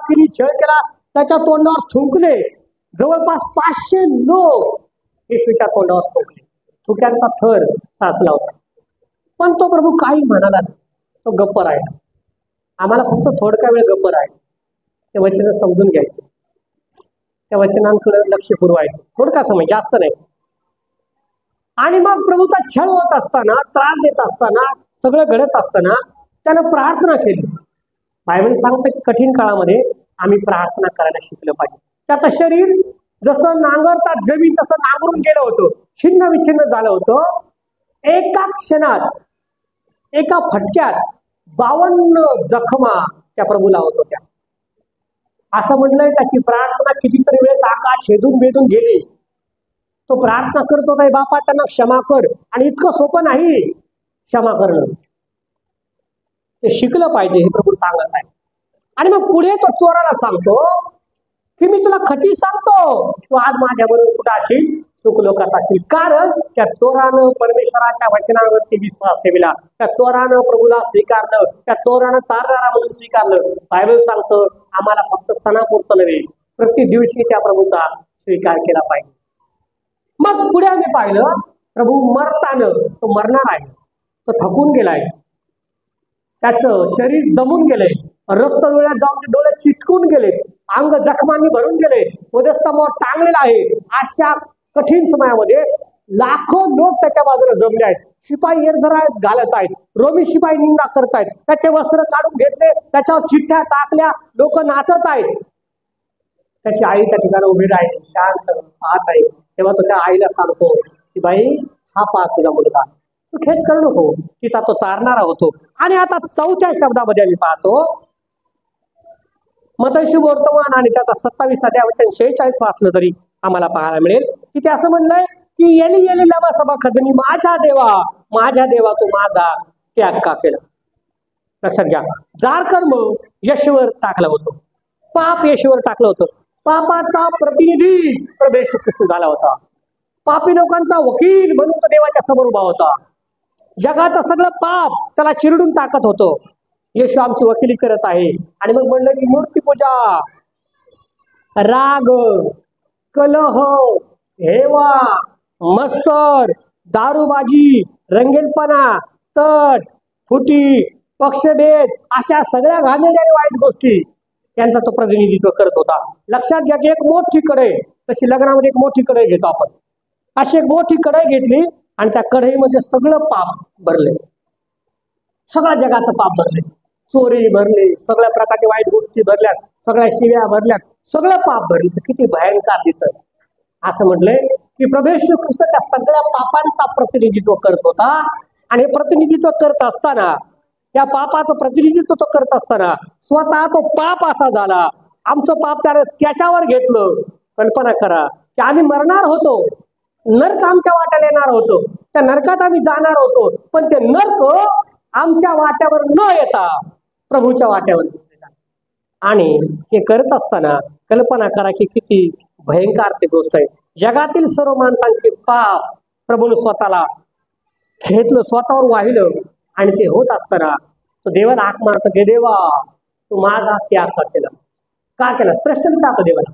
केली, छळ केला, त्याच्या तोंडावर थुंकले. जवळपास 500 लोक येशूच्या तोंडावर थुंकले. थुक्यांचा थर साचला होता. पण तो प्रभू काही म्हणाला नाही, तो गप्प राहिला. आम्हाला फक्त थोडका वेळ गप्प राहिला, ते वचन समजून घ्यायचे, त्या वचनांकडे लक्ष पुरवायचं, थोडका समय, जास्त नाही. आणि मग प्रभूचा छळ होत असताना, त्रास देत असताना, सगळं घडत असताना त्यानं प्रार्थना केली. बायबल सांगतं की कठीण काळामध्ये आम्ही प्रार्थना करायला शिकलं पाहिजे. त्याचं शरीर जसं नांगरतात जमीन तसं नांगरून गेलं होतं, छिन्न विछिन्न झालं होतं. एका क्षणात, एका फटक्यात 52 जखमा त्या प्रभूला होत होत्या. असं म्हणलंय त्याची प्रार्थना कितीतरी वेळेस आकाश छेदून बेदून गेली. तो प्रार्थना करत होता, बापा त्यांना क्षमा कर. आणि इतकं सोपं नाही क्षमा करणं, ते शिकलं पाहिजे हे प्रभू सांगत आहे. आणि मग पुढे तो चोराला सांगतो की मी तुला खचित सांगतो, तू आज माझ्या बरोबर कुठं असेल, सुखलोकात असेल. कारण त्या चोरानं परमेश्वराच्या वचनावरती विश्वास ठेवला, त्या चोरानं प्रभूला स्वीकारलं, त्या चोरानं तारणारा म्हणून स्वीकारलं. बायबल सांगतं आम्हाला फक्त सणापुरतं नव्हे, प्रत्येक दिवशी त्या प्रभूचा स्वीकार केला पाहिजे. मग पुढे आम्ही पाहिलं प्रभू मरताना, तो मरणार आहे, तो थकून गेलाय, त्याचं शरीर दमून गेलंय, रक्त डोळ्यात जाऊन ते डोळे चिटकून गेलेत, अंग जखमांनी भरून गेले, वधस्तंभावर टांगलेला आहे. अशा कठीण समयामध्ये लाखो लोक त्याच्या बाजूला जमले आहेत. शिपाई एरझरा घालत आहेत, रोमी शिपाई निंदा करतायत, त्याचे वस्त्र काढून घेतले, त्याच्यावर चिठ्ठ्या टाकल्या, लोक नाचत आहेत. त्याची आई त्या ठिकाणी उभी राहिली, शांत पाहत आहे. तेव्हा तो त्या आईला सांगतो की बाई, हा पहा तुझा मुलगा, तू खेद करू नको. तिचा तो तारणारा होतो. आणि आता 4थ्या शब्दामध्ये आम्ही पाहतो, मत्तई शुभवर्तमान आणि त्याचा 27 अध्याय 46 वाचलं तरी आम्हाला पाहायला मिळेल की ते असं म्हणलंय की एली एली लमा सबखथनी, माझ्या देवा तू माझा त्याग का केला. लक्षात घ्या, जार कर्म यशवर टाकलं होतं, पाप यशवर टाकलं होतं. पापाचा प्रतिनिधी प्रभू येशू ख्रिस्त झाला होता. पापी लोकांचा वकील म्हणून तो देवाच्या समोर उभा होता. जगाचं सगळं पाप त्याला चिरडून टाकत होतं. येशू आमची वकिली करत आहे. आणि मग म्हणलं की मूर्तीपूजा, राग, कलह, हेवा, मत्सर, दारूबाजी, रंगेलपणा, तट, फुटी, पक्षभेद, अशा सगळ्या घाणेरड्या आणि वाईट गोष्टी यांचा तो प्रतिनिधित्व करत होता. लक्षात घ्या की एक मोठी कढई, तशी लग्नामध्ये एक मोठी कढई घेतो आपण, अशी एक मोठी कढई घेतली आणि त्या कढईमध्ये सगळं पाप भरले, सगळ्या जगाचं पाप भरले, चोरी भरली, सगळ्या प्रकारच्या वाईट गोष्टी भरल्यात, सगळ्या शिव्या भरल्यात, सगळं पाप भरलं. किती भयंकर दिसत. असं म्हटलंय की प्रभू येशू ख्रिस्त त्या सगळ्या पापांचा प्रतिनिधित्व करत होता. आणि हे प्रतिनिधित्व करत असताना, या पापाचं प्रतिनिधित्व तो करत असताना स्वतः तो पाप असा झाला, आमचं पाप त्याने त्याच्यावर घेतलं. कल्पना करा की आम्ही मरणार होतो, नरक आमच्या वाट्याला येणार होतो, त्या नरकात आम्ही जाणार होतो, पण ते नरक आमच्या वाट्यावर न येता प्रभूच्या वाट्यावर. आणि हे करत असताना कल्पना करा की किती भयंकर ती गोष्ट आहे. जगातील सर्व माणसांचे पाप प्रभूने स्वतःला घेतलं, स्वतःवर वाहिलं. आणि ते होत असताना तो देवाला हाक मारतो की देवा, तू माझा त्याग का केला, का केला? प्रश्न विचारतो देवाला.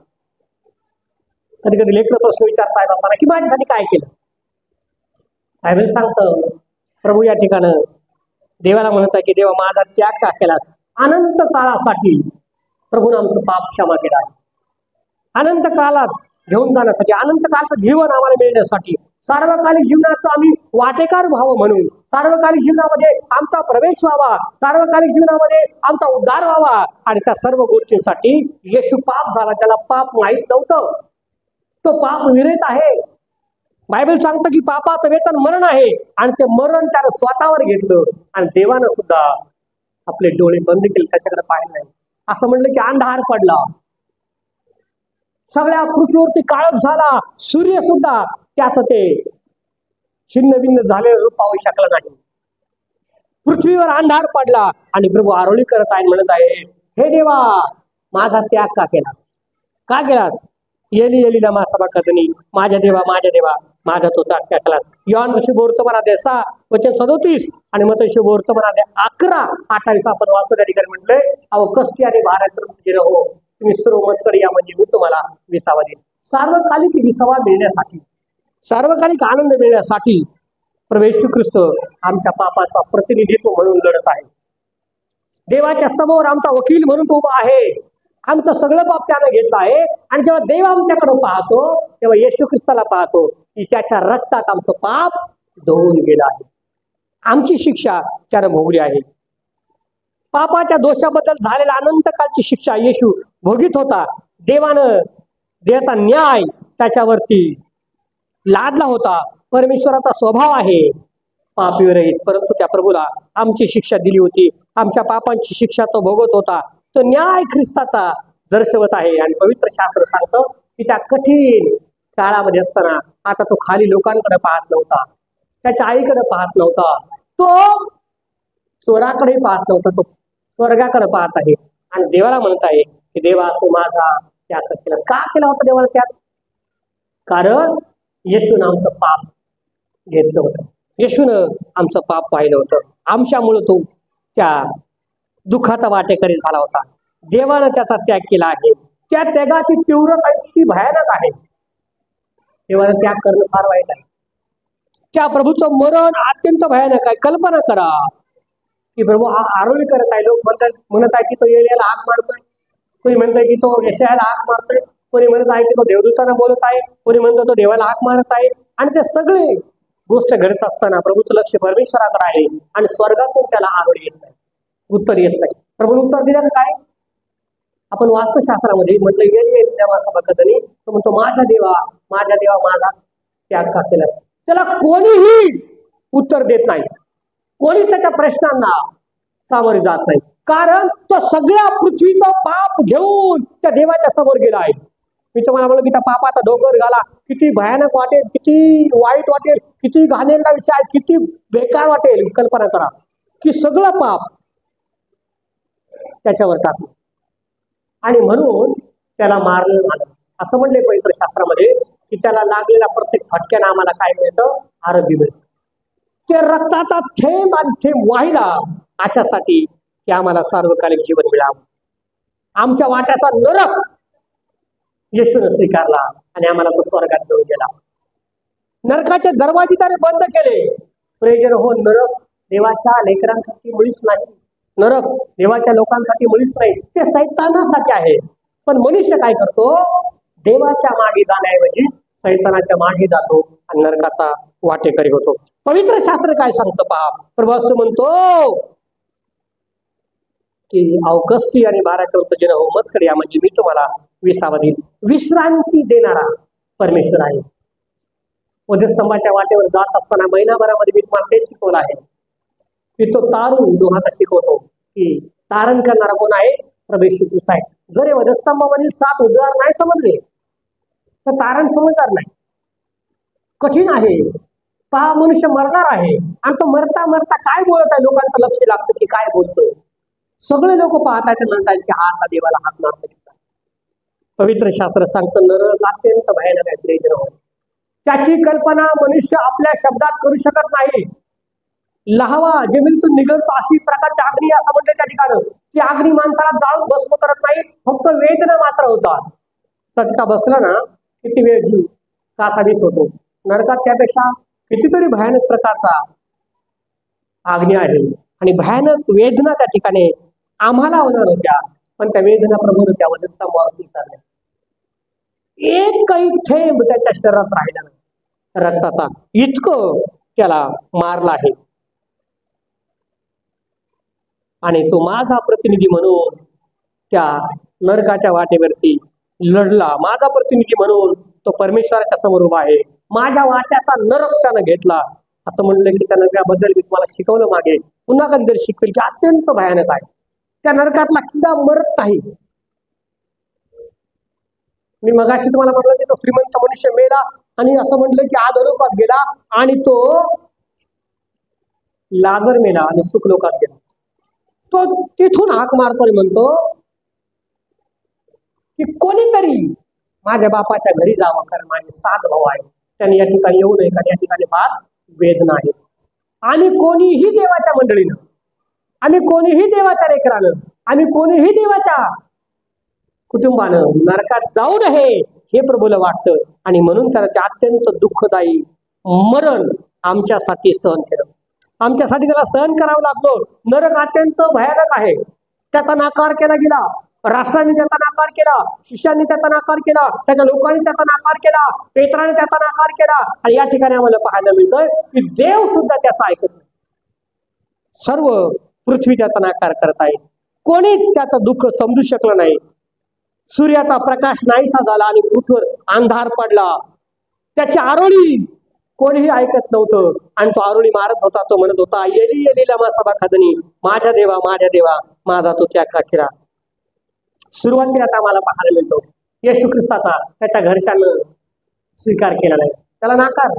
कधी कधी लेकर प्रश्न विचारताय बापाला की माझ्यासाठी काय केलं. बायबल सांगतं प्रभू या ठिकाणी देवाला म्हणत आहे की देवा, माझा त्याग का केला. अनंत काळासाठी प्रभूने आमचं पाप क्षमा केलं आहे. अनंत काळात घेऊन जाण्यासाठी, अनंत काळाचं जीवन आम्हाला मिळण्यासाठी, सार्वकालिक जीवनाचं आम्ही वाटेकार व्हावं म्हणून, सार्वकालिक जीवनामध्ये आमचा प्रवेश व्हावा, सार्वकालिक जीवनामध्ये आमचा उद्धार व्हावा. आणि त्या सर्व गोष्टींसाठी येशू पाप झाला. त्याला पाप माहीत नव्हतं, तो पाप विरहित आहे. बायबल सांगतं की पापाचं वेतन मरण आहे. आणि ते मरण त्यानं स्वतःवर घेतलं. आणि देवानं सुद्धा आपले डोळे बंद केले, त्याच्याकडे पाहिलं नाही. असं म्हणलं की अंधार पडला, सगळ्या पृथ्वीवरती काळोख झाला, सूर्य सुद्धा त्याचं ते छिन्न भिन्न झालेलं रूप पाहू शकला नाही. पृथ्वीवर अंधार पडला आणि प्रभू आरोळी करत आहे, म्हणत आहे, हे देवा, माझा त्याग का केलास, का केलास? एली एली लमा सबखथनी, माझ्या देवा माझा तो चाकच्या क्लास. योहान शुभवर्तमानात 6:37 आणि मत शुभवर्तमानात 11:28 आपण वाचतो. त्या ठिकाणी म्हटलंय, अहो कष्टी आणि भाराक्रम हो तुम्ही सर्व मजकरी या म्हणजे मी तुम्हाला विसावा देईन. सार्वकालिक विसावा मिळण्यासाठी, सार्वकालिक आनंद मिळण्यासाठी प्रभू येशू ख्रिस्त आमच्या पापाचा प्रतिनिधित्व म्हणून लढत आहे. देवाच्या समोर आमचा वकील म्हणून तो उभा आहे. आमचं सगळं पाप त्यानं घेतलं आहे. आणि जेव्हा देव आमच्याकडे पाहतो तेव्हा येशू ख्रिस्ताला पाहतो की त्याच्या रक्तात आमचं पाप धुवून गेलं आहे. आमची शिक्षा त्यानं भोगली आहे. पापाच्या दोषाबद्दल झालेला अनंत कालची शिक्षा येशू भोगीत होता. देवानं देवाचा न्याय त्याच्यावरती लादला होता. परमेश्वराचा स्वभाव आहे पाप विरहित, परंतु त्या प्रभूला आमची शिक्षा दिली होती. आमच्या पापांची शिक्षा तो भोगत होता. तो न्याय ख्रिस्ताचा दर्शवत आहे. आणि पवित्र शास्त्र सांगतं की त्या कठीण काळामध्ये असताना आता तो खाली लोकांकडे पाहत नव्हता, त्याच्या आईकडे पाहत नव्हता, तो चोराकडे पाहत नव्हता, तो स्वर्गाकडे पाहत आहे आणि देवाला म्हणत आहे की देवा तू माझा त्याग केलास. का केला होता देवाला त्याग? कारण येशून आमचं पाप घेतलं होतं, येशूनं आमचं पाप पाहिलं होतं. आमच्यामुळे तो त्या दुःखाचा वाटेकरी झाला होता. देवानं त्याचा त्याग केला आहे. त्या त्यागाची तीव्रता इतकी भयानक आहे. देवानं त्याग करणं फार वाईट आहे. त्या प्रभूचं मरण अत्यंत भयानक आहे. कल्पना करा की प्रभू आरोळी करत आहे. लोक म्हणत आहे की तो एलियाला हाक मारतोय, कोणी म्हणतंय की तो यशायाला हाक मारतोय, कोणी म्हणत आहे की तो देवदूतांना बोलत आहे, कोणी म्हणतो तो देवाला हाक मारत आहे. आणि ते सगळे गोष्ट घडत असताना प्रभूचं लक्ष परमेश्वराकडे आहे आणि स्वर्गातून त्याला आरोळी येत नाही, उत्तर येत नाही. प्रभूने उत्तर दिलं काय? आपण वास्तुशास्त्रामध्ये म्हटलं एलिया तो म्हणतो माझा देवा माझा त्याग का केलास? त्याला कोणीही उत्तर देत नाही, कोणी त्याच्या प्रश्नांना सामोरे जात नाही. कारण तो सगळ्या पृथ्वीचं पाप घेऊन त्या देवाच्या समोर गेला आहे. मी तुम्हाला म्हणलं की त्या पापाचा डोंगर घाला, किती भयानक वाटेल, किती वाईट वाटेल, किती घाणेरडा विषय आहे, किती बेकार वाटेल. कल्पना करा की सगळं पाप त्याच्यावर टाकलं आणि म्हणून त्याला मारलं झालं. असं म्हणले पवित्र शास्त्रामध्ये की त्याला लागलेल्या प्रत्येक फटक्यानं आम्हाला काय मिळतं? आरोग्य मिळतं. ते रक्ताचा थेंब आणि थेंब वाहिला अशासाठी की आम्हाला सार्वकालिक जीवन मिळावं. आमच्या वाट्याचा नरक येशूने स्वीकारला आणि आम्हाला तो स्वर्गात घेऊन गेला. नरकाचे दरवाजे त्याने बंद केले. प्रेजर हो, नरक देवाच्या लेकरांसाठी मुळीच नाही, नरक देवाच्या लोकांसाठी मुळीच नाही, ते सैतानासाठी आहे. पण मनुष्य काय करतो? देवाच्या मागे जाण्याऐवजी सैतानाच्या मागे जातो आणि नरकाचा वाटेकरी होतो. पवित्र शास्त्र काय सांगतं पहा. प्रभू असं म्हणतो की अवकस्ती आणि भाराक्रम जन हो मजकड या म्हणजे मी तुम्हाला विसावा देईन. विश्रांती देणारा परमेश्वर आहे. वधस्तंभाच्या वाटेवर जात असताना महिनाभरामध्ये मी तुम्हाला तेच शिकवलं आहे की तो तारून दोहाचा शिकवतो की तारण करणारा कोण आहे? प्रभू येशू ख्रिस्त आहे. जर हे वधस्तंभावरील 7 उद्गार नाही समजले तर तारण समजणार नाही. कठीण आहे. पहा, मनुष्य मरणार आहे आणि तो मरता मरता काय बोलत आहे लोकांचं लक्ष लागतं की काय बोलतोय. सगळे लोक पाहत आहेत म्हणतात की हा आता देवाला हात मारतो. पवित्र शास्त्र सांगतं नरक अत्यंत भयानक आहे. त्याची कल्पना मनुष्य आपल्या शब्दात करू शकत नाही. लावा जमिनीतून निघतो अशी प्रकारची अग्नी असं म्हणते त्या ठिकाणी. ती अग्नी माणसाला जाळून भस्म करत नाही, फक्त वेदना मात्र होतात. चटका बसला ना किती वेळ जीव कासावीस होतो. नरकात त्यापेक्षा कितीतरी भयानक प्रकारचा अग्नी आहे आणि भयानक वेदना त्या ठिकाणी आम्हाला होणार होत्या. पण त्या वेदना प्रभूने त्या वधस्तंभावर स्वीकारल्या. एक काही थेंब त्याच्या शरीरात राहिला नाही रक्ताचा, इतकं त्याला मारला आहे. आणि तो माझा प्रतिनिधी म्हणून त्या नरकाच्या वाटेवरती लढला. माझा प्रतिनिधी म्हणून तो परमेश्वराच्या समोर उभा आहे. माझ्या वाट्याचा नरक त्यानं घेतला. असं म्हणलं की त्या नरकाबद्दल मी तुम्हाला शिकवलं मागे, पुन्हा कधीतरी शिकवेल की अत्यंत भयानक आहे. त्या नरकातला किडा मरत नाही. मी मगाशी तुम्हाला म्हटलं की तो श्रीमंत मनुष्य मेला आणि असं म्हटलं की अधोलोकात गेला आणि तो लाजर मेला आणि सुखलोकात गेला. तो तिथून हाक मारतो आणि म्हणतो की कोणीतरी माझ्या बापाच्या घरी जावं, कारण माझे 7 भाऊ आहेत. त्यांनी या ठिकाणी येऊ नये, कारण या ठिकाणी फार वेदना आहे. आणि कोणीही देवाच्या मंडळीनं, आणि कोणीही देवाच्या लेकरानं, आणि कोणीही देवाच्या कुटुंबानं नरकात जाऊ नये हे प्रभूला वाटतं. आणि म्हणून त्याला ते अत्यंत दुःखदायी मरण आमच्यासाठी सहन केलं. आमच्यासाठी त्याला सहन करावं लागलं. नरक अत्यंत भयानक आहे. त्याचा नाकार केला गेला. राष्ट्रांनी त्याचा नाकार केला, शिष्यांनी त्याचा नाकार केला, त्याच्या लोकांनी त्याचा नाकार केला, पेत्राने त्याचा नाकार केला. आणि या ठिकाणी आम्हाला पाहायला मिळतंय की देव सुद्धा त्याचा ऐकत नाही. सर्व पृथ्वी त्याचा नाकार करत आहे. कोणीच त्याचं दुःख समजू शकलं नाही. सूर्याचा प्रकाश नाहीसा झाला आणि पृथ्वीवर अंधार पडला. त्याची आरोळी कोणीही ऐकत नव्हतं. आणि तो आरोळी मारत होता. तो म्हणत होता, येली येली लमा सभाखादनी, माझ्या देवा माझा तो त्याग का केला. सुरुवातीला आम्हाला पाहायला मिळतो येशू ख्रिस्ताचा त्याच्या घरच्यांना स्वीकार केला नाही, त्याला नाकार.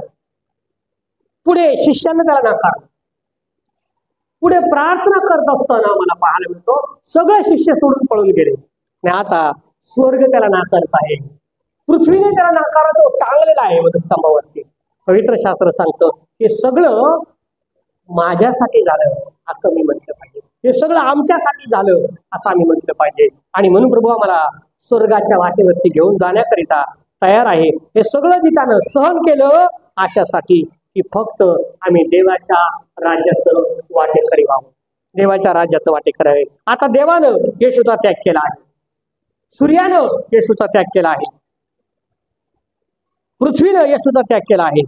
पुढे शिष्यांना त्याला नाकार. पुढे प्रार्थना करत असताना आम्हाला पाहायला मिळतो सगळे शिष्य सोडून पळून गेले. आणि आता स्वर्ग त्याला नाकारत आहे, पृथ्वीने त्याला नाकारतो टांगलेला आहे वधस्तंभावरती. पवित्र शास्त्र सांगतं हे सगळं माझ्यासाठी झालं असं मी म्हटलं पाहिजे, हे सगळं आमच्यासाठी झालं असं आम्ही म्हटलं पाहिजे. आणि म्हणून प्रभू आम्हाला स्वर्गाच्या वाटेवरती घेऊन जाण्याकरिता तयार आहे. हे सगळं जे त्यानं सहन केलं अशासाठी की फक्त आम्ही देवाच्या राज्याचं वाटेकरी व्हावं, देवाच्या राज्याचं वाटेकरी आहे. आता देवानं येशूचा त्याग केला आहे, सूर्यानं येशूचा त्याग केला आहे, पृथ्वीनं येशूचा त्याग केला आहे.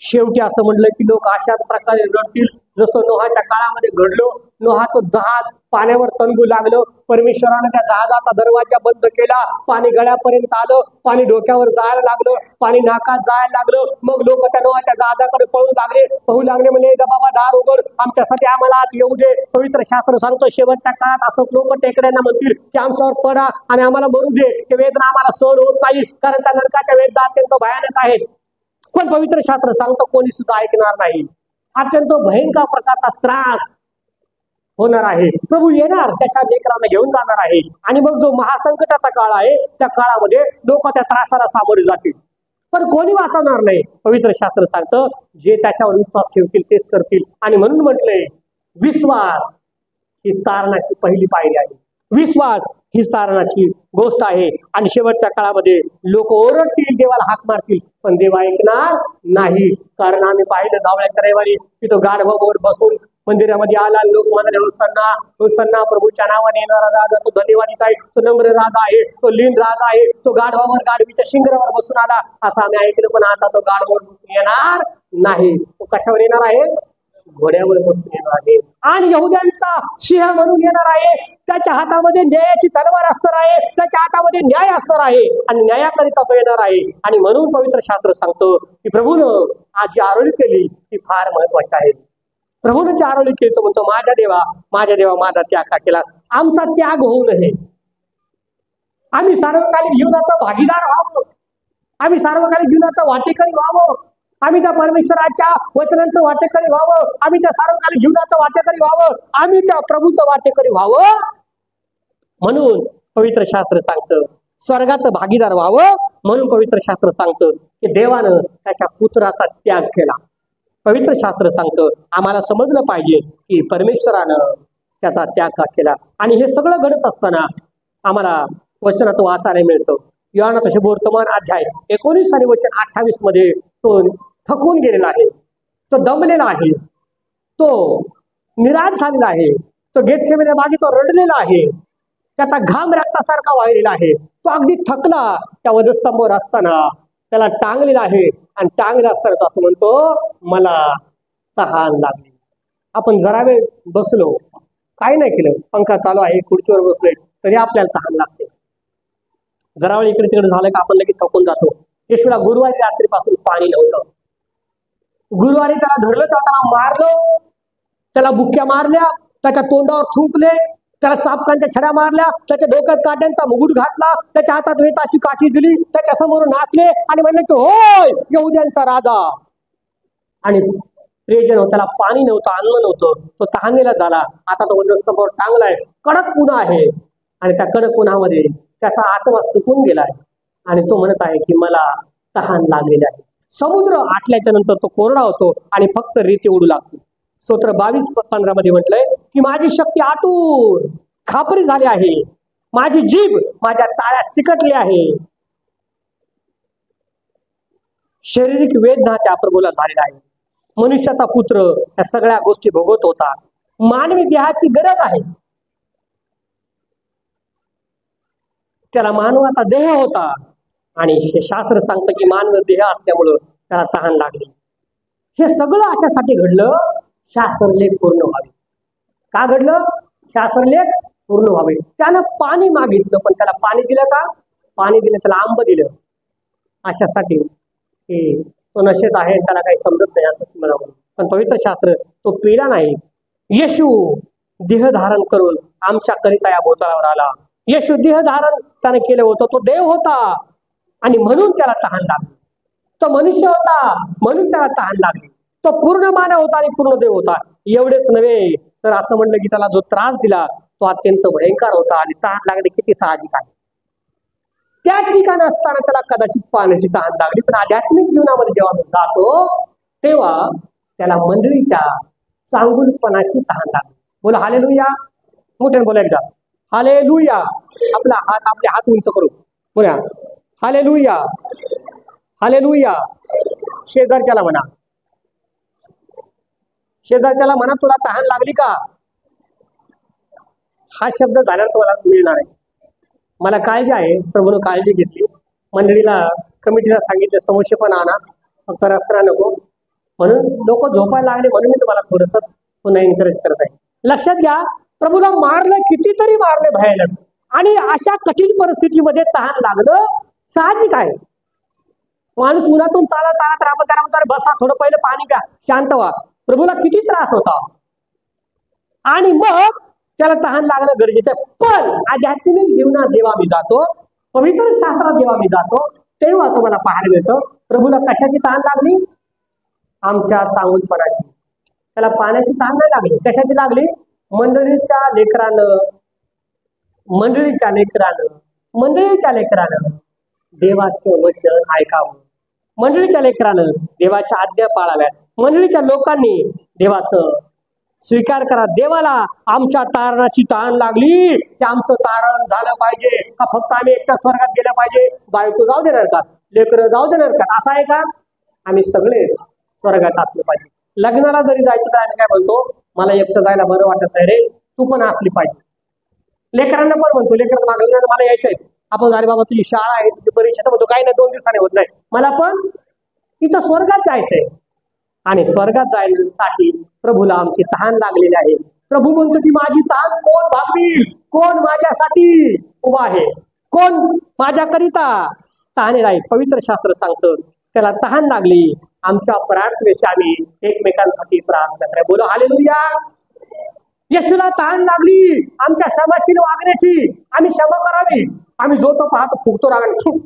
शेवटी असं म्हणलं की लोक अशाच प्रकारे रडतील जसं नोहाच्या काळामध्ये घडलं. नोहाचं जहाज पाण्यावर तणगू लागलं. परमेश्वरानं त्या जहाजाचा दरवाजा बंद केला. पाणी गळ्यापर्यंत आलं, पाणी डोक्यावर जायला लागलं, पाणी नाकात जायला लागलं. मग लोक त्या नोहाच्या जहाजाकडे पाहू लागले म्हणजे बाबा दार उघड, आमच्यासाठी आम्हाला आज येऊ दे. पवित्र शास्त्र सांगतो शेवटच्या काळात असंच लोक टेकड्यांना म्हणतील की आमच्यावर पडा आणि आम्हाला मरू दे. ते वेदना आम्हाला सहन होत नाही, कारण त्या नरकाच्या वेदना अत्यंत भयानक आहेत. पण पवित्र शास्त्र सांगतो कोणी सुद्धा ऐकणार नाही. अत्यंत भयंकर प्रकारचा त्रास होणार आहे. प्रभू येणार, त्याच्या लेकरांना घेऊन जाणार आहे. आणि मग जो महासंकटाचा काळ आहे त्या काळामध्ये लोक त्या त्रासाला सामोरे जातील, पण कोणी वाचवणार नाही. पवित्र शास्त्र सांगतं जे त्याच्यावर विश्वास ठेवतील तेच करतील. आणि म्हणून म्हटलंय विश्वास ही तारणाची पहिली पायरी आहे. विश्वास ही तारणाची गोष्ट आहे. आणि शेवटच्या काळामध्ये लोक ओरडतील, देवाला हाक मारतील, पण देव ऐकणार नाही. कारण आम्ही पाहिलं जावळ्याच्या रविवारी तिथं गाढवावर बसून मंदिरामध्ये आला. लोक म्हणाले होसन्ना होसन्ना, प्रभूच्या नावाने येणारा राजा तो धन्यवादित आहे, तो नम्र राजा आहे, तो लीन राजा आहे, तो गाढवावर गाढवीच्या शिंगरावर बसून आला असं आम्ही ऐकलं. पण आता तो गाढवावर बसून येणार नाही. तो कशावर येणार आहे? घोड्यावर बसून येणार आहे. आणि यहुद्यांचा सिंह म्हणून येणार आहे. त्याच्या हातामध्ये न्यायाची तलवार असणार आहे, त्याच्या हातामध्ये न्याय असणार आहे आणि न्यायाकरिता तो येणार आहे. आणि म्हणून पवित्र शास्त्र सांगतो की प्रभूनं आज जी आरोळी केली ती फार महत्वाची आहे. प्रभूनं जी आरोळी केली तो म्हणतो माझ्या देवा माझा त्याग का केलास. आमचा त्याग होऊ नये, आम्ही सार्वकालिक जीवनाचा भागीदार व्हावं, आम्ही सार्वकालिक जीवनाचा वाटेकरी व्हावं, आम्ही त्या परमेश्वराच्या वचनांचं वाटेकरी व्हावं, आम्ही त्या सार्वकालिक जीवनाचं वाटेकरी व्हावं, आम्ही त्या प्रभूचं वाटेकरी व्हावं. म्हणून पवित्र शास्त्र सांगतं स्वर्गाचं भागीदार व्हावं. म्हणून पवित्र शास्त्र सांगतं की देवानं त्याच्या पुत्राचा त्याग केला. पवित्र शास्त्र सांगतं आम्हाला समजलं पाहिजे की परमेश्वरानं त्याचा त्याग का केला. आणि हे सगळं घडत असताना आम्हाला वचनात वाचायला मिळतं. योहानाचा शुभवर्तमान अध्याय 19 आणि वचन 28 मध्ये तो थकून गेलेला आहे, तो दमलेला आहे, तो निराश झालेला आहे, तो गेतसेमने मागे तो रडलेला आहे, त्याचा घाम रक्तासारखा वाहिलेला आहे. तो अगदी थकला त्या वधस्तंभावर असताना त्याला टांगलेला आहे. आणि टांगला असताना तो असं म्हणतो मला तहान लागली. आपण जरा वेळ बसलो, काय नाही केलं, पंखा चालू आहे, खुर्चीवर बसलोय, तरी आपल्याला तहान लागते. जरा वेळ इकडे तिकडे झालं का आपण लगेच थकून जातो. येशूला गुरुवारी रात्रीपासून पाणी नव्हतं. गुरुवारी त्याला धरलं, त्याला मारलं, त्याला बुक्क्या मारल्या, त्याच्या तोंडावर थुंकले, त्याला चापकांच्या छड्या मारल्या, त्याच्या डोक्यात काट्यांचा मुकुट घातला, त्याच्या हातात वेताची काठी दिली, त्याच्या समोर नाचले आणि म्हणले की होय यहुद्यांचा राजा. आणि प्रियजन त्याला पाणी नव्हतं, अन्न नव्हतं, तो तहानेला झाला. आता तो वधस्तंभावर टांगलाय, कडक उन्हा आहे आणि त्या कडक उन्हामध्ये त्याचा आत्मा सुकून गेलाय आणि तो म्हणत आहे की मला तहान लागलेली आहे. समुद्र आटल्याच्या नंतर तो कोरडा होतो आणि फक्त रेती उडू लागतो. स्तोत्र 22:15 मध्ये म्हटलंय की माझी शक्ती आटून खापरी झाली आहे, माझी जीभ माझ्या ताळ्यात चिकटली आहे. शारीरिक वेदना त्या प्रभूला झालेला आहे. मनुष्याचा पुत्र या सगळ्या गोष्टी भोगत होता. मानवी देहाची गरज आहे. त्याला मानवाचा देह होता आणि हे शास्त्र सांगतं की मानव देह असल्यामुळं त्याला तहान लागली. हे सगळं अशासाठी घडलं, शास्त्रलेख पूर्ण व्हावे. का घडलं? शास्त्रलेख पूर्ण व्हावे. त्यानं पाणी मागितलं, पण त्याला पाणी दिलं का? पाणी दिलं, त्याला आंब दिलं. अशासाठी की तो नशेत आहे, त्याला काही समजत नाही असं मला म्हणून. पण पवित्र शास्त्र तो पिला नाही. येशू देह धारण करून आमच्या करिता या भोवताळावर आला. येशू देह धारण त्याने केलं होतं. तो देव होता आणि म्हणून त्याला तहान लागली. तो मनुष्य होता म्हणून त्याला तहान लागली. तो पूर्ण मानव होता आणि पूर्ण देव होता. एवढेच नव्हे तर असं म्हणलं की त्याला जो त्रास दिला तो अत्यंत भयंकर होता आणि तहान लागणे किती साहजिक आहे. त्या ठिकाणी असताना त्याला कदाचित पाण्याची तहान लागली. पण आध्यात्मिक जीवनामध्ये जेव्हा मी जातो तेव्हा त्याला मंडळीच्या चांगुलपणाची तहान लागली. बोला हालेलुया. मोठ्याने बोला एकदा हालेलुया. आपले हात उंच करू बोला हालेलुया. हालेलुया. शेजारच्याला म्हणा, शेजारच्याला म्हणा तुला तहान लागली का? हा शब्द झाल्यावर तुम्हाला मिळणार आहे. मला काळजी आहे, प्रभूने काळजी घेतली. मंडळीला कमिटीला सांगितलं समोसे पण आणा, फक्त रस्ता नको. म्हणून लोक झोपायला लागले म्हणून मी तुम्हाला थोडस पुन्हा एनकरेज करत आहे. लक्षात घ्या, प्रभूला मारलं, कितीतरी मारले भयानक, आणि अशा कठीण परिस्थितीमध्ये तहान लागलं साहजिक आहे. माणूस उन्हातून चालत आला तर आपण त्याला म्हणतो बसा, थोडं पहिलं पाणी प्या, शांत व्हा. प्रभूला किती त्रास होता आणि मग त्याला तहान लागणं गरजेचं आहे. पण आध्यात्मिक जीवनात जेव्हा मी जातो, पवित्र शास्त्रात जेव्हा मी जातो, तेव्हा तुम्हाला पाहायला मिळतं प्रभूला कशाची तहान लागली? आमच्या चांगुलपणाची. त्याला पाण्याची तहान नाही लागली. कशाची लागली? मंडळीच्या लेकरानं देवाचं वचन ऐकावं. मंडळीच्या लेकरानं देवाच्या आज्ञा पाळाव्यात. मंडळीच्या लोकांनी देवाचं स्वीकार करा. देवाला आमच्या तारणाची तहान लागली की आमचं तारण झालं पाहिजे का? फक्त आम्ही एकटा स्वर्गात गेलं पाहिजे? बायको जाऊ देणार का? लेकरं जाऊ देणार का? असं आहे का? आम्ही सगळे स्वर्गात असलं पाहिजे. लग्नाला जरी जायचं तर आम्ही काय म्हणतो, मला एकटं जायला बरं वाटत नाही रे, तू पण असली पाहिजे. लेकरांना पण म्हणतो, लेकरांना मागलं मला यायचंय. आपण अरे बाबा तुझी शाळा आहे, तुझी परीक्षा, तर म्हणतो काही नाही 2 दिवसाने होत नाही, मला पण इथं स्वर्गात जायचंय. आणि स्वर्गात जायसाठी प्रभूला आमची तहान लागलेली आहे. प्रभू म्हणतो की माझी तहान कोण भागवील? कोण माझ्यासाठी उभा आहे? कोण माझ्याकरिता तहानेला आहे? पवित्र शास्त्र सांगतं त्याला तहान लागली. आमच्या प्रार्थनेशी आम्ही एकमेकांसाठी प्रार्थना करा. बोलो हालेलुया. येशूला तहान लागली आमच्या क्षमाशील वागण्याची. आम्ही क्षमा करावी. आम्ही जो तो पाहतो फुगतो रागाने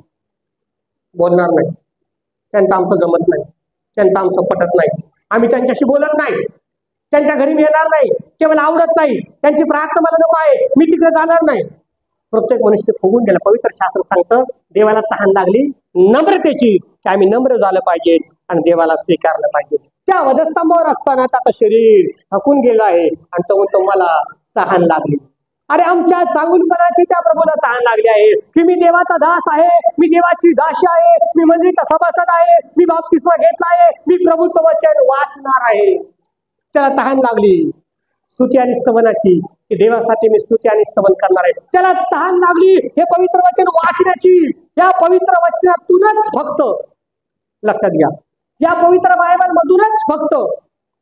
बोलणार नाही. त्यांचं आमचं जमत नाही, त्यांचं आमचं पटत नाही, आम्ही त्यांच्याशी बोलत नाही, त्यांच्या घरी मी येणार नाही, ते मला आवडत नाही, त्यांची प्रार्थना मला नको आहे, मी तिकडे जाणार नाही. प्रत्येक मनुष्य फुगून गेला. पवित्र शास्त्र सांगतं देवाला तहान लागली नम्रतेची, की आम्ही नम्र झालं पाहिजे आणि देवाला स्वीकारलं पाहिजे. त्या वधस्तंभावर असताना आता शरीर थकून गेलं आहे आणि तो म्हणतो मला तहान लागली. अरे आमच्या चांगुलपणाची त्या प्रभूला तहान लागली आहे की मी देवाचा दास आहे, मी देवाची दासी आहे, मी मंडळीचा सभासद आहे, मी बाप्तिस्मा घेतला आहे, मी प्रभूचं वचन वाचणार आहे. त्याला तहान लागली स्तुती आणि स्तवनाची, की देवासाठी मी स्तुती आणि स्तवन करणार आहे. त्याला तहान लागली हे पवित्र वचन वाचण्याची. या पवित्र वचनातूनच फक्त, लक्षात घ्या, या पवित्र बायबल मधूनच फक्त,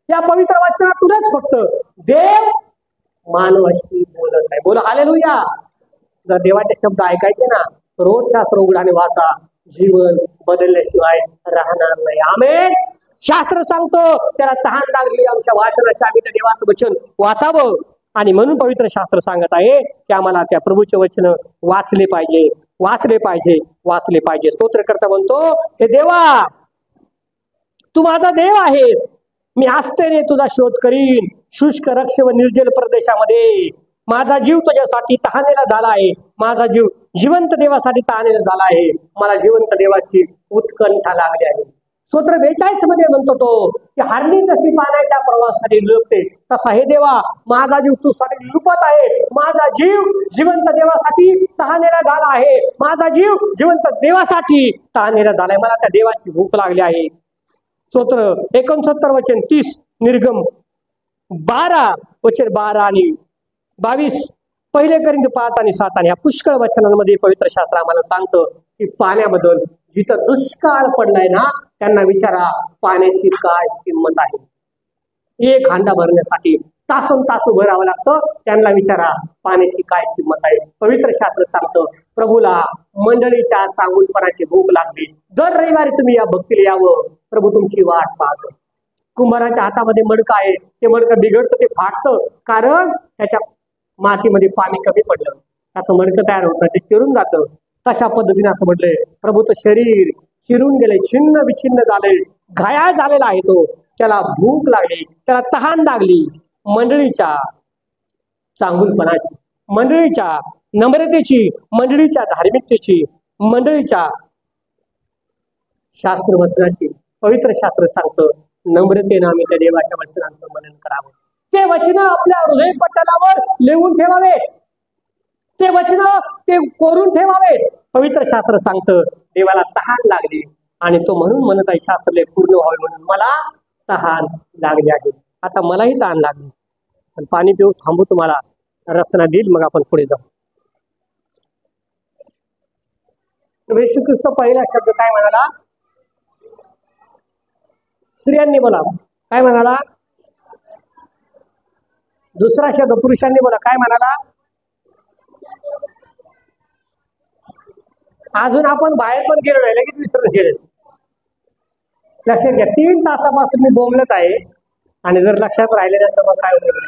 या पवित्र वचनातूनच फक्त देव मानवाशी बोलत नाही. बोला हालेलुया. जर देवाचे शब्द ऐकायचे ना, रोज शास्त्र उघडाने वाचा, जीवन बदलल्याशिवाय राहणार नाही. आमेन. शास्त्र सांगतो त्याला तहान लागली आमच्या वाचनाची, आम्ही त्या देवाचं वचन वाचावं. आणि म्हणून पवित्र शास्त्र सांगत आहे की आम्हाला त्या प्रभूचे वचन वाचले पाहिजे, वाचले पाहिजे, वाचले पाहिजे. स्तोत्रकर्ता म्हणतो हे देवा तू माझा देव आहे, मी आस्थेने तुझा शोध करीन. शुष्क रक्ष व निर्जल प्रदेशामध्ये माझा जीव तुझ्यासाठी तहानेला झाला आहे. माझा जीव जिवंत देवासाठी तहानेला झाला आहे. मला जिवंत देवाची उत्कंठा लागली आहे. स्तोत्र 42 मध्ये म्हणतो तो की हरणी जशी पाण्याच्या प्रवाहासाठी लुपते तसा हे देवा माझा जीव तुझ्यासाठी लुपत आहे. माझा जीव जिवंत देवासाठी तहानेला झाला आहे. माझा जीव जिवंत देवासाठी तहानेला झालाय. मला त्या देवाची भूक लागली आहे. स्तोत्र 69 वचन 30, निर्गम 12 वचन 12 आणि 22, पहिले करिंद 5 आणि 7 आणि या पुष्कळ वचनांमध्ये पवित्र शास्त्र आम्हाला सांगतं की पाण्याबद्दल. जिथं दुष्काळ पडलाय ना त्यांना विचारा पाण्याची काय किंमत आहे. एक हांडा भरण्यासाठी तासन तास भरावं लागतं. त्यांना विचारा पाण्याची काय किंमत आहे. पवित्र शास्त्र सांगतं प्रभूला मंडळीच्या चांगुलपणाची भूक लागली. दर रविवारी तुम्ही या भक्तीला यावं. प्रभू तुमची वाट पाहतो. कुंभाराच्या हातामध्ये मडकं आहे. ते मडकं बिघडतं, ते फाटतं, कारण त्याच्या मातीमध्ये पाणी कमी पडलं. त्याचं मडकं तयार होतं, ते चिरून जातं. तशा पद्धतीने असं म्हटलंय प्रभूचं शरीर चिरून गेले, छिन्न विछिन्न झाले, घायाळ झालेला आहे तो. त्याला भूक लागली, त्याला तहान लागली. मंडळीच्या चांगुलपणाची, मंडळीच्या नम्रतेची, मंडळीच्या धार्मिकतेची, मंडळीच्या शास्त्र वचनाची. पवित्र शास्त्र सांगतं नम्रतेनं आम्ही त्या देवाच्या वचनांचं मनन करावं. ते वचन आपल्या हृदय पटलावर लिहून ठेवावे. ते वचन ते कोरून ठेवावे. पवित्र शास्त्र सांगतं देवाला तहान लागली आणि तो म्हणून म्हणत आहे शास्त्र पूर्ण व्हावे म्हणून मला तहान लागली आहे. आता मलाही तहान लागली, पण पाणी पिऊ थांबू. तुम्हाला रसना देईल, मग आपण पुढे जाऊ. येशू ख्रिस्त पहिला शब्द काय म्हणाला? स्त्रियांनी बोला काय म्हणाला? दुसरा शब्द पुरुषांनी बोला काय म्हणाला? अजून आपण बाहेर पण गेलो नाही, लगेच विसरून गेले. लक्षात घ्या, 3 तासापासून मी बोंबलत आहे आणि जर लक्षात राहिले नाही तर मग काय होईल?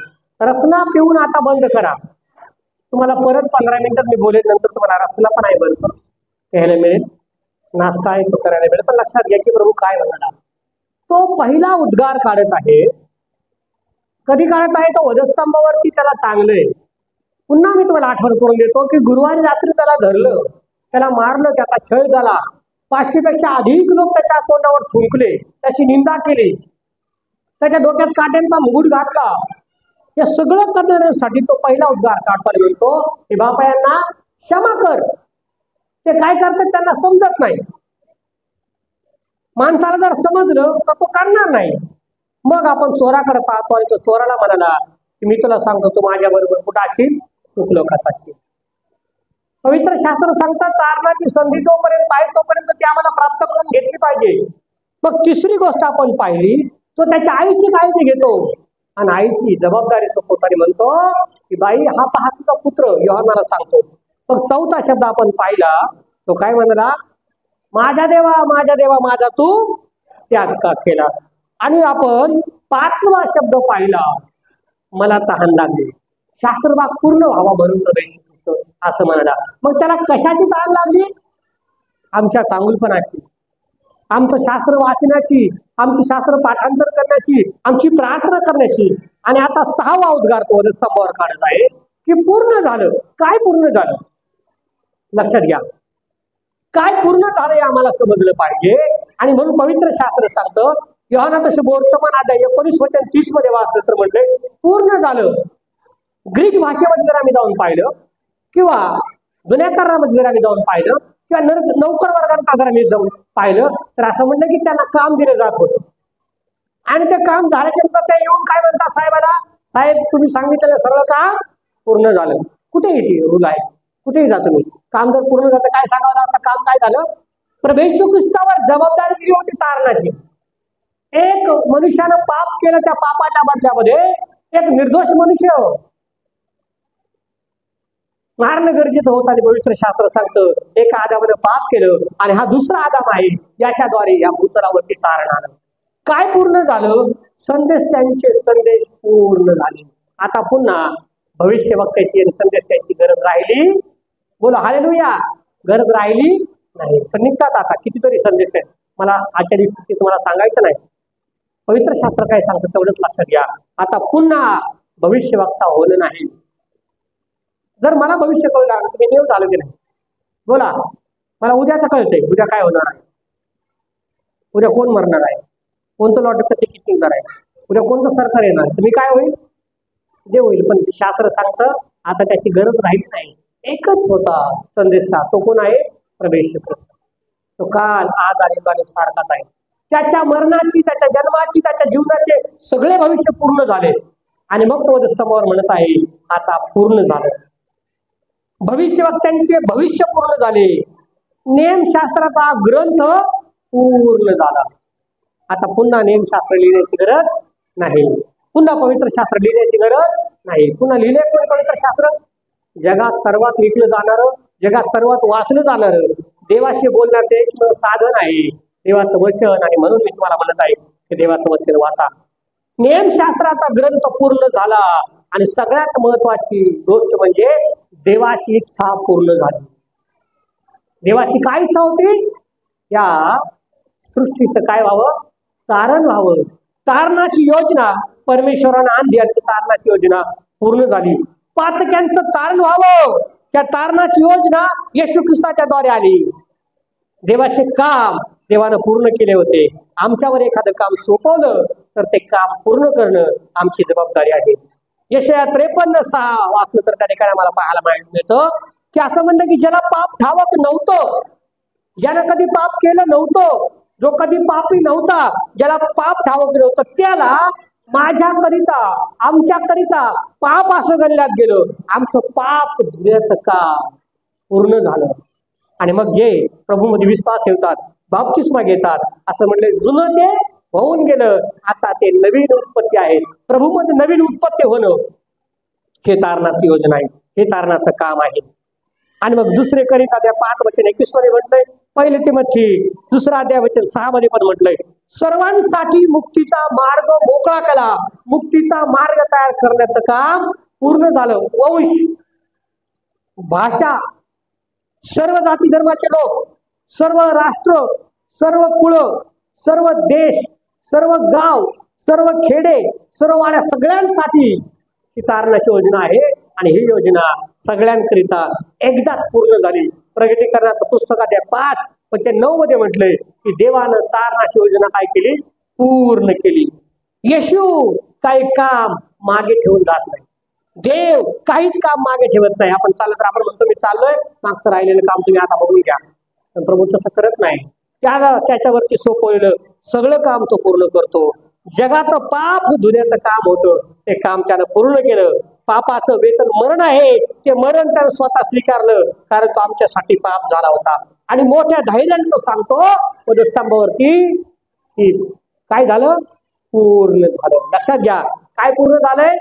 रसना पिऊन आता बंद करा. तुम्हाला परत 15 मिनिटात मी बोलेन, नंतर तुम्हाला रसना पण आहे बंद घ्यायला मिळेल, नाश्ता आहे तो करायला मिळेल. पण लक्षात घ्या की प्रभू काय म्हणाला. तो पहिला उद्गार काढत आहे. कधी काढत आहे? तो वधस्तंभावरती त्याला टांगलंय. पुन्हा मी तुम्हाला आठवण करून देतो की गुरुवारी रात्री त्याला धरलं, त्याला मारलं, त्याचा छळ झाला. 500 पेक्षा अधिक लोक त्याच्या तोंडावर थुंकले, त्याची निंदा केली, त्याच्या डोक्यात काट्यांचा मुकुट घातला. हे सगळं करण्यासाठी तो पहिला उद्गार काढताना म्हणतो की बापा यांना क्षमा कर. ते काय करतात त्यांना समजत नाही. माणसाला जर समजलं तर तो करणार नाही. मग आपण चोराकडे पाहतो आणि तो चोराला म्हणाला की मी तुला सांगतो तू माझ्या बरोबर कुठं असशील? सुखलोकात असशील. पवित्र शास्त्र सांगतात तारणाची संधी जोपर्यंत आहे तोपर्यंत ती आम्हाला प्राप्त करून घेतली पाहिजे. मग तिसरी गोष्ट आपण पाहिली, तो त्याच्या आईची काळजी घेतो आणि आईची जबाबदारी सोपवताना म्हणतो की बाई हा पहा तुझा पुत्र, योहानाला सांगतो. मग चौथा शब्द आपण पाहिला, तो काय म्हणाला? माझा देवा माझा देवा माझा तू त्याग का केला. आणि आपण 5वा शब्द पाहिला, मला तहान लागली. शास्त्र भाग पूर्ण व्हावा म्हणून प्रवेश असं म्हणाला. मग त्याला कशाची तहान लागली? आमच्या चांगुलपणाची, आमचं शास्त्र वाचण्याची, आमची शास्त्र पाठांतर करण्याची, आमची प्रार्थना करण्याची. आणि आता 6वा उद्गार तो स्तंभावर काढत आहे की पूर्ण झालं. काय पूर्ण झालं? लक्षात घ्या, काय पूर्ण झालं हे आम्हाला समजलं पाहिजे. आणि म्हणून पवित्र शास्त्र सांगतं, योहाना तसे वर्तमान अध्याय 19 वचन 30 मध्ये वाचलं तर म्हणले पूर्ण झालं. ग्रीक भाषेमध्ये जर आम्ही जाऊन पाहिलं किंवा जुन्या करारामध्ये जर आम्ही जाऊन पाहिलं किंवा नौकर वर्गात जर आम्ही जाऊन पाहिलं तर असं म्हणलं की त्यांना काम दिलं जात होतं. आणि ते काम झाल्यानंतर ते येऊन काय म्हणतात साहेबाला, साहेब तुम्ही सांगितलेलं सगळं काम पूर्ण झालं. कुठेही ती रूल आहे, कुठेही जा तुम्ही, काम जर पूर्ण झालं काय सांगावं लागतं? काम काय झालं? प्रभू येशू ख्रिस्तावर जबाबदारी दिली होती तारणाची. एक मनुष्यानं पाप केलं, त्या पापाच्या बदल्यामध्ये एक निर्दोष मनुष्य मारणं गरजेचं होतं. आणि पवित्र शास्त्र सांगतं एका आदामानं पाप केलं आणि हा दुसरा आदाम आहे, याच्याद्वारे या भूतलावरती तारण आलं. काय पूर्ण झालं? संदेश त्यांचे संदेश पूर्ण झाले. आता पुन्हा भविष्यवक्त्याची आणि संदेश त्यांची गरज राहिली? बोला हालेलुया. गरज राहिली नाही. पण निघतात आता कितीतरी संदेश आहेत. मला आजच्या दिवशी तुम्हाला सांगायचं नाही, पवित्र शास्त्र काय सांगतं तेवढंच लक्षात घ्या. आता पुन्हा भविष्यवक्ता होणं नाही. जर मला भविष्य कळलं तुम्ही नेऊ झालं की नाही? बोला, मला उद्याचं कळतंय उद्या काय होणार आहे. उद्या कोण मरणार आहे, कोणतं लॉटरीचं तिकीट निघणार आहे, उद्या कोणतं सरकार येणार, तर मी काय होईल, जे होईल. पण शास्त्र सांगतं आता त्याची गरज राहिली नाही. एकच होता संदेशता, तो कोण आहे, प्रभू येशू ख्रिस्त. तो काल आज आणि सारखाच आहे. त्याच्या मरणाची, त्याच्या जन्माची, त्याच्या जीवनाचे सगळे भविष्य पूर्ण झाले. आणि मग तो स्तंभावर म्हणत आहे आता पूर्ण झालं. भविष्यवक्त्यांचे भविष्य पूर्ण झाले. नेमशास्त्राचा ग्रंथ पूर्ण झाला. आता पुन्हा नेमशास्त्र लिहिण्याची गरज नाही, पुन्हा पवित्र शास्त्र लिहिण्याची गरज नाही. पुन्हा लिहिले कोण पवित्र शास्त्र? जगात सर्वात विकलं जाणारं, जगात सर्वात वाचलं जाणारं, देवाशी बोलण्याचं एक साधन आहे देवाचं वचन. आणि म्हणून मी तुम्हाला म्हणत आहे की देवाचं वचन वाचा. नियमशास्त्राचा ग्रंथ पूर्ण झाला. आणि सगळ्यात महत्वाची गोष्ट म्हणजे देवाची इच्छा पूर्ण झाली. देवाची काय इच्छा होती? या सृष्टीचं काय व्हावं? तारण व्हावं. तारणाची योजना परमेश्वरानं आणली आणि तारणाची योजना पूर्ण झाली. पातक्यांचं तारण व्हावं, त्या तारणाची योजना येशू ख्रिस्ताच्या द्वारे आली. देवाचे काम देवानं पूर्ण केले होते. आमच्यावर एखादं काम सोपवलं तर ते काम पूर्ण करणं आमची जबाबदारी आहे. यशया 53:6 वाचलं तर त्या ठिकाणी आम्हाला पाहायला मिळतं की असं म्हणलं की ज्याला पाप ठावक नव्हतं, ज्यानं कधी पाप केलं नव्हतं, जो कधी पापी नव्हता, ज्याला पाप ठावक नव्हतं, त्याला माझ्याकरिता, आमच्याकरिता पाप असं गणल्यात गेलं. आमचं पाप धुण्याचं काम पूर्ण झालं. आणि मग जे प्रभूमध्ये विश्वास ठेवतात, बाप्तिस्मा घेतात, असं म्हणले जुनं ते होऊन गेलं, आता ते नवीन उत्पत्ती आहे. प्रभूमध्ये नवीन उत्पत्ती होणं हे तारणाची योजना आहे, हे तारणाचं काम आहे. आणि मग दुसरे करिता त्या 5:21 मध्ये म्हटलंय, पहिले तिमोथी 2:6 मध्ये पण म्हटलंय, सर्वांसाठी मुक्तीचा मार्ग मोकळा केला. मुक्तीचा मार्ग तयार करण्याचं काम पूर्ण झालं. वंश, भाषा, सर्व जाती धर्माचे लोक, सर्व राष्ट्र, सर्व कुळ, सर्व देश, सर्व गाव, सर्व खेडे, सर्व वाड्या, सगळ्यांसाठी ही तारणाची योजना आहे. आणि ही योजना सगळ्यांकरिता एकदाच पूर्ण झाली. प्रगटीकरणाच्या पुस्तकात 5:9 मध्ये म्हटलंय की देवानं तारणाची योजना काय केली? पूर्ण केली. येशू काही काम मागे ठेवून जात नाही. देव काहीच काम मागे ठेवत नाही. आपण चाललं तर आपण म्हणतो मी चाललोय, मागचं राहिलेलं काम तुम्ही आता बघून घ्या. पण प्रभू तसं करत नाही. त्याला त्याच्यावरती सोपवलेलं सगळं काम तो पूर्ण करतो. जगाचं पाप धुण्याचं काम होतं, ते काम त्यानं पूर्ण केलं. पापाचं वेतन मरण आहे, ते मरण त्यानं स्वतः स्वीकारलं, कारण तो आमच्यासाठी पाप झाला होता. आणि मोठ्या धैर्याने तो सांगतो पदस्तंभावरती की काय झालं? पूर्ण झालं. लक्षात घ्या, काय पूर्ण झालंय?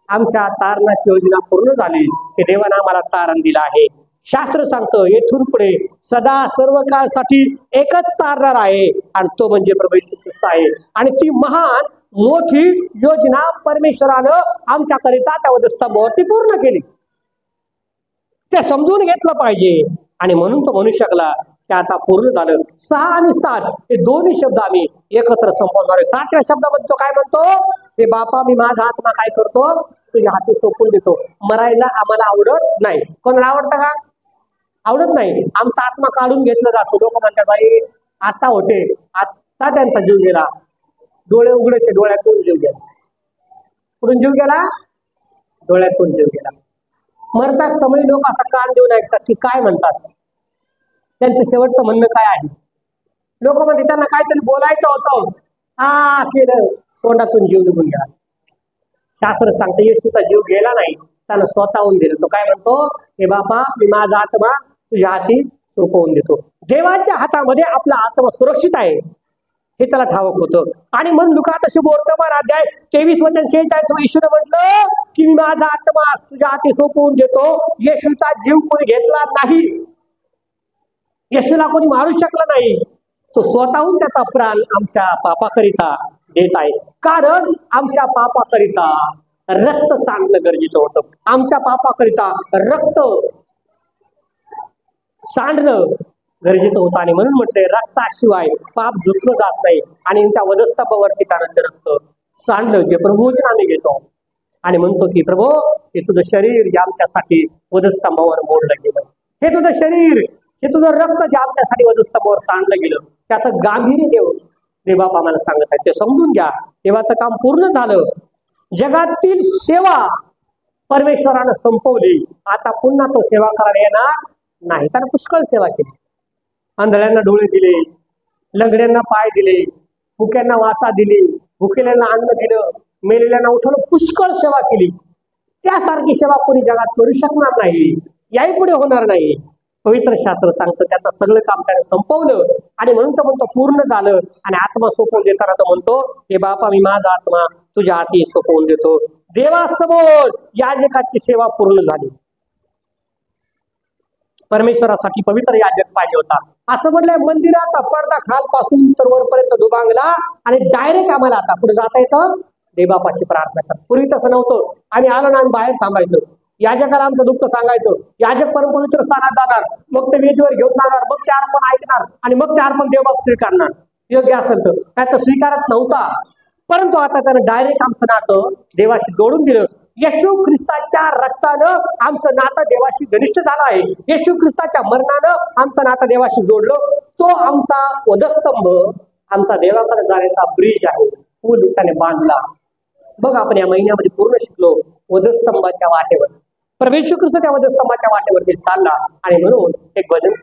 आमच्या तारणाची योजना पूर्ण झाली, की देवानं आम्हाला तारण दिलं आहे. शास्त्र सांगतं येथून पुढे सदा सर्व काळसाठी एकच तारणार आहे, आणि तो म्हणजे प्रभू येशू ख्रिस्त आहे. आणि ती महान मोठी योजना परमेश्वरानं आमच्याकरिता त्या वधस्तंभावरती पूर्ण केली. ते समजून घेतलं पाहिजे. आणि म्हणून तो म्हणू शकला की आता पूर्ण झालं. 6 आणि 7 हे दोन्ही शब्द आम्ही एकत्र संपवणार आहे. 7व्या शब्दामध्ये तो काय म्हणतो? हे बापा, मी माझा आत्मा काय करतो? तुझ्या हाती सोपून देतो. मरायला आम्हाला आवडत नाही. कोणाला आवडतं का? आवडत नाही. आमचा आत्मा काढून घेतला जातो. लोक म्हणतात बाई आता होते, आता त्यांचा जीव गेला. डोळे उघडायचे, डोळ्यातून जीव गेला. कुठून जीव गेला? डोळ्यातून जीव गेला. मरतात समय लोक असा कान देऊन ऐकतात की काय म्हणतात, त्यांचं शेवटचं म्हणणं काय आहे. लोक म्हणते त्यांना काहीतरी बोलायचं होतं, हा केलं, तोंडातून जीव निघून गेला. शास्त्र सांगतं येशूचा जीव गेला नाही, त्यानं स्वतःहून दिलं. तो काय म्हणतो? हे बापा, मी माझा आत्मा तुझ्या हाती सोपवून देतो. देवाच्या हातामध्ये आपला आत्मा सुरक्षित आहे हे त्याला ठावक होतं. आणि मन दुखात शुभवर्तमान 23:46 येशूने म्हटलं की मी माझा आत्मा तुझ्या हाती सोपवून देतो. येशूचा जीव कोणी घेतला नाही, येशूला कोणी मारू शकला नाही. तो स्वतःहून त्याचा प्राण आमच्या पापाकरिता देत आहे. कारण आमच्या पापाकरिता रक्त सांडणं गरजेचं होतं. आमच्या पापाकरिता रक्त सांडणं गरजेचं होतं. आणि म्हणून म्हटलंय रक्ताशिवाय पाप धुतलं जात नाही. आणि त्या वधस्तंभावरती त्यानं ते रक्त सांडलं, जे प्रभूजन आम्ही घेतो. आणि म्हणतो की प्रभू, हे तुझं शरीर जे आमच्यासाठी वधस्तंभावर मोडलं गेलं, हे तुझं शरीर, हे तुझं रक्त जे आमच्यासाठी वधस्तंभावर सांडलं गेलं, त्याचं गांभीर्य देव देवबाप आम्हाला सांगत आहे ते समजून घ्या. देवाचं काम पूर्ण झालं. जगातील सेवा परमेश्वरानं संपवली. आता पुन्हा तो सेवा करायला येणार नाही. त्यानं पुष्कळ सेवा केली. आंधळ्यांना डोळे दिले, लंगड्यांना पाय दिले, मुक्यांना वाचा दिली, भुकेल्यांना अन्न दिलं, मेलेल्यांना उठवलं, पुष्कळ सेवा केली. त्यासारखी सेवा कोणी जगात करू शकणार नाही, याही पुढे होणार नाही. पवित्र शास्त्र सांगतं त्याचं सगळं काम त्याने संपवलं आणि म्हणून तो म्हणतो पूर्ण झालं. आणि आत्मा सोपवून देताना तो म्हणतो हे बापा मी माझा आत्मा तुझ्या हाती सोपवून देतो. देवासमोर याजकाची सेवा पूर्ण झाली. परमेश्वरासाठी पवित्र याजक पाहिजे होता. असं म्हटलंय मंदिराचा पडदा खालपासून तर वरपर्यंत दुभांगला आणि डायरेक्ट आम्हाला आता पुढे जाता येतं देवापाशी प्रार्थना कर. पूर्वी तसं नव्हतं. आम्ही आलो ना आम्ही बाहेर थांबायचो. याजकाला आमचं दुःख सांगायचं. याजक परमपवित्र स्थानात जाणार, मग ते वेदीवर घेऊन जाणार, मग ते अर्पण ऐकणार आणि मग ते अर्पण देवबाप स्वीकारणार. योग्य असेल तर काय तर स्वीकारत नव्हता. परंतु आता त्यानं डायरेक्ट आमचं नातं देवाशी जोडून दिलं. येशू ख्रिस्ताच्या रक्तानं आमचं नातं देवाशी घनिष्ठ झालं आहे. येशू ख्रिस्ताच्या मरणानं आमचं नातं देवाशी जोडलं. तो आमचा वधस्तंभ, आमचा देवाकडे जाण्याचा ब्रिज आहे. पूल त्याने बांधला. बघ आपण या महिन्यामध्ये पूर्ण शिकलो वधस्तंभाच्या वाटेवर. परमेश्वर ख्रिस्त त्या वधस्तंभाच्या वाटेवरती चालला आणि म्हणून एक भजन